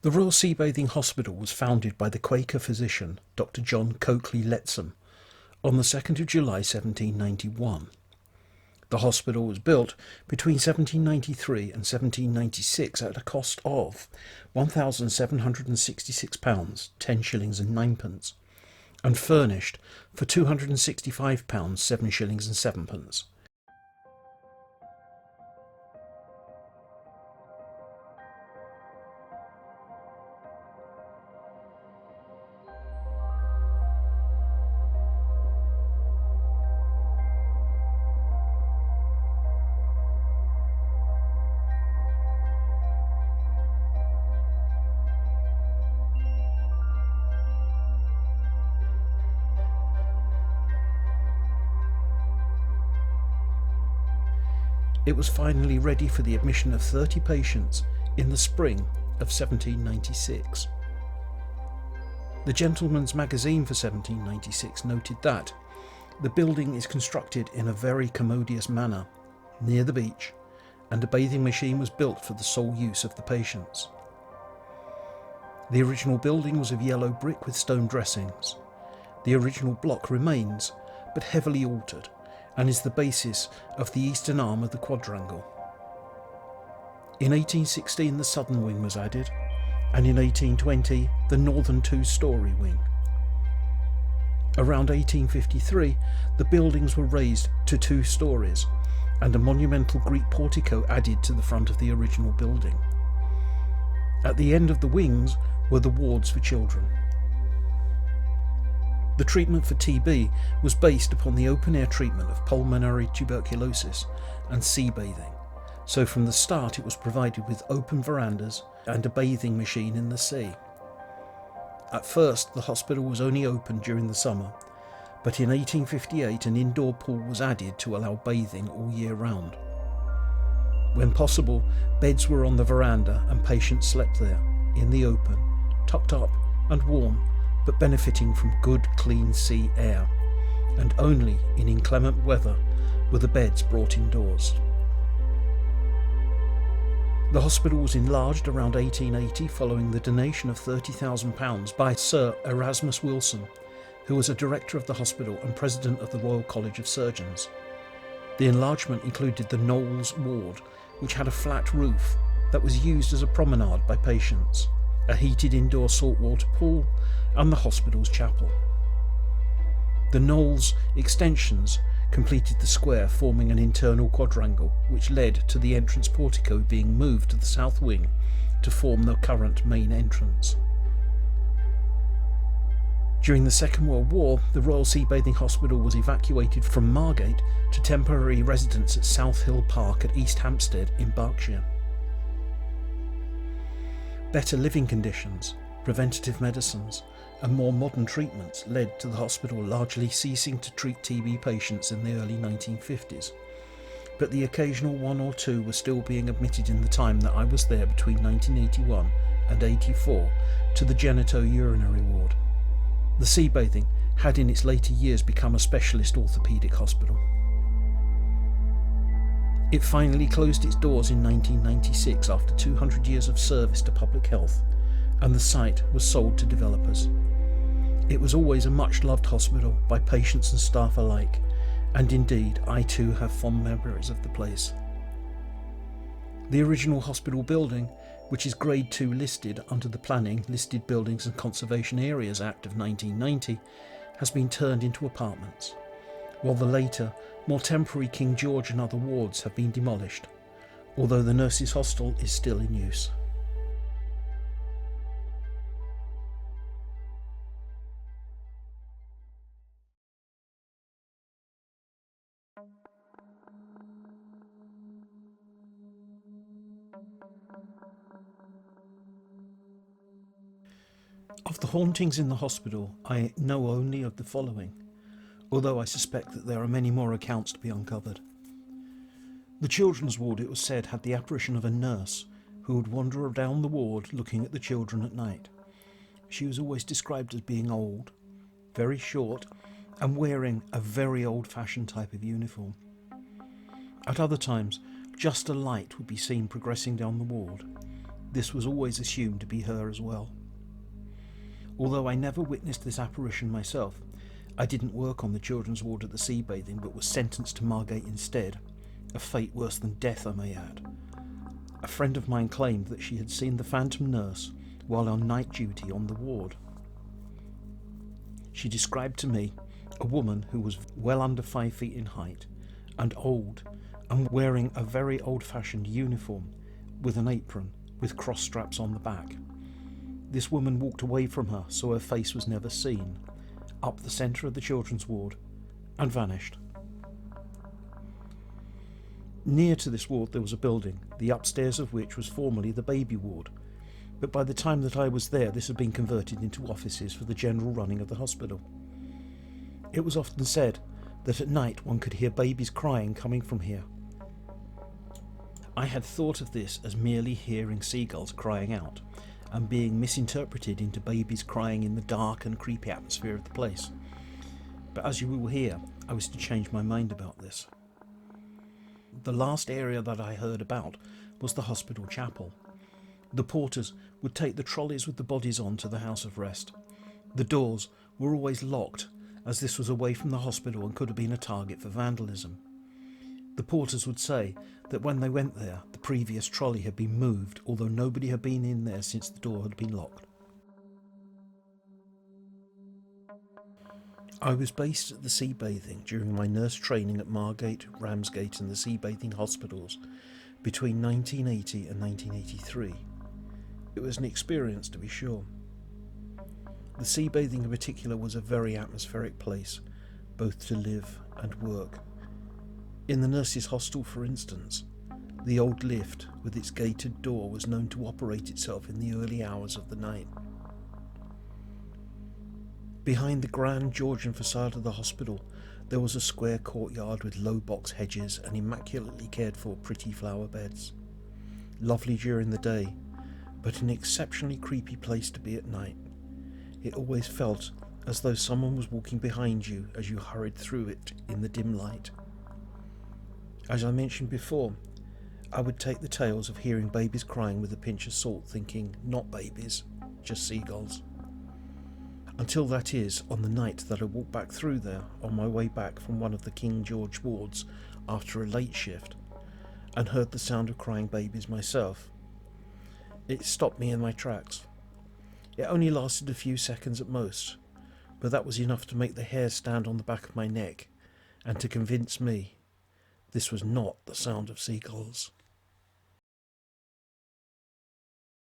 The Royal Sea Bathing Hospital was founded by the Quaker physician Dr John Coakley Lettsom on the 2nd of July 1791. The hospital was built between 1793 and 1796 at a cost of £1,766, 10 shillings and 9pence, and furnished for £265, 7 shillings and 7pence. It was finally ready for the admission of 30 patients in the spring of 1796. The Gentleman's Magazine for 1796 noted that the building is constructed in a very commodious manner near the beach, and a bathing machine was built for the sole use of the patients. The original building was of yellow brick with stone dressings. The original block remains, but heavily altered, and is the basis of the eastern arm of the quadrangle. In 1816 the southern wing was added, and in 1820 the northern two-storey wing. Around 1853 the buildings were raised to 2 stories, and a monumental Greek portico added to the front of the original building. At the end of the wings were the wards for children. The treatment for TB was based upon the open-air treatment of pulmonary tuberculosis and sea bathing, so from the start it was provided with open verandas and a bathing machine in the sea. At first the hospital was only open during the summer, but in 1858 an indoor pool was added to allow bathing all year round. When possible, beds were on the veranda and patients slept there, in the open, tucked up and warm, but benefiting from good clean sea air, and only in inclement weather were the beds brought indoors. The hospital was enlarged around 1880 following the donation of £30,000 by Sir Erasmus Wilson, who was a director of the hospital and president of the Royal College of Surgeons. The enlargement included the Knowles ward, which had a flat roof that was used as a promenade by patients, a heated indoor saltwater pool, and the hospital's chapel. The Knowles extensions completed the square, forming an internal quadrangle which led to the entrance portico being moved to the south wing to form the current main entrance. During the Second World War, the Royal Sea Bathing Hospital was evacuated from Margate to temporary residence at South Hill Park at East Hampstead in Berkshire. Better living conditions, preventative medicines, and more modern treatments led to the hospital largely ceasing to treat TB patients in the early 1950s, but the occasional 1 or 2 were still being admitted in the time that I was there between 1981 and 84 to the genito-urinary ward. The sea bathing had in its later years become a specialist orthopaedic hospital. It finally closed its doors in 1996 after 200 years of service to public health, and the site was sold to developers. It was always a much-loved hospital by patients and staff alike, and indeed I too have fond memories of the place. The original hospital building, which is Grade 2 listed under the Planning, Listed Buildings and Conservation Areas Act of 1990, has been turned into apartments, while the later, more temporary King George and other wards have been demolished, although the nurses' hostel is still in use. Of the hauntings in the hospital, I know only of the following, although I suspect that there are many more accounts to be uncovered. The children's ward, it was said, had the apparition of a nurse who would wander down the ward looking at the children at night. She was always described as being old, very short, and wearing a very old-fashioned type of uniform. At other times, just a light would be seen progressing down the ward, This was always assumed to be her as well. Although I never witnessed this apparition myself, I didn't work on the children's ward at the sea bathing, but was sentenced to Margate instead, a fate worse than death, I may add. A friend of mine claimed that she had seen the phantom nurse while on night duty on the ward. She described to me a woman who was well under 5 feet in height and old, and wearing a very old-fashioned uniform with an apron with cross straps on the back. This woman walked away from her so her face was never seen, up the centre of the children's ward, and vanished. Near to this ward there was a building, the upstairs of which was formerly the baby ward, but by the time that I was there this had been converted into offices for the general running of the hospital. It was often said that at night one could hear babies crying coming from here. I had thought of this as merely hearing seagulls crying out, and being misinterpreted into babies crying in the dark and creepy atmosphere of the place. But as you will hear, I was to change my mind about this. The last area that I heard about was the hospital chapel. The porters would take the trolleys with the bodies on to the house of rest. The doors were always locked, as this was away from the hospital and could have been a target for vandalism. The porters would say that when they went there, the previous trolley had been moved, although nobody had been in there since the door had been locked. I was based at the sea bathing during my nurse training at Margate, Ramsgate and the sea bathing hospitals between 1980 and 1983. It was an experience, to be sure. The sea bathing in particular was a very atmospheric place, both to live and work. In the nurses' hostel, for instance, the old lift with its gated door was known to operate itself in the early hours of the night. Behind the grand Georgian facade of the hospital, there was a square courtyard with low box hedges and immaculately cared for pretty flower beds. Lovely during the day, but an exceptionally creepy place to be at night. It always felt as though someone was walking behind you as you hurried through it in the dim light. As I mentioned before, I would take the tales of hearing babies crying with a pinch of salt, thinking, not babies, just seagulls. Until that is, on the night that I walked back through there on my way back from one of the King George wards after a late shift, and heard the sound of crying babies myself. It stopped me in my tracks. It only lasted a few seconds at most, but that was enough to make the hair stand on the back of my neck, and to convince me this was not the sound of seagulls.